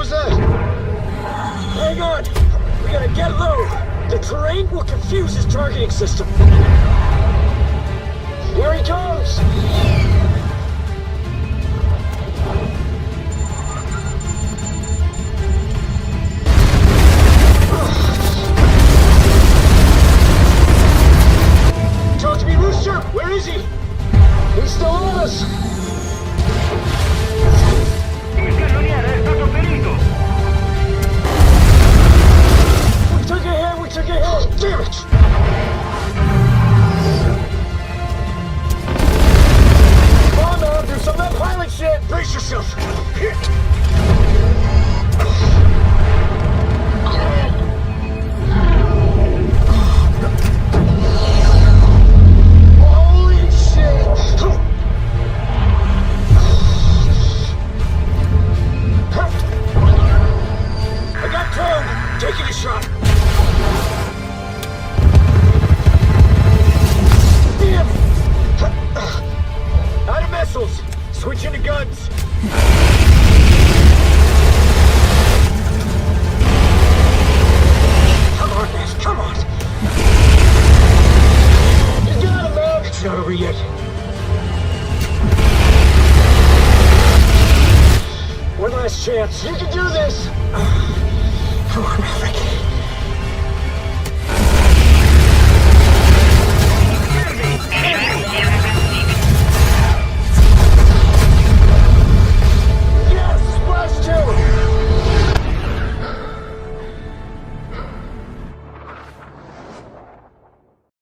was that? Hang on! We gotta get low! The terrain will confuse his targeting system. Here he comes! Talk to me, Rooster! Where is he? He's still on us! Il cannoniere è stato ferito! We took a hit! We took a hit! Damn it! Come on now, do some of that pilot shit! Brace yourself! Holy shit! I got towed! Taking a shot! Damn! Out of missiles! Switching to guns! Come on, man, come on! You got him, man! It's not over yet. One last chance. You can do this! Come on, Maverick.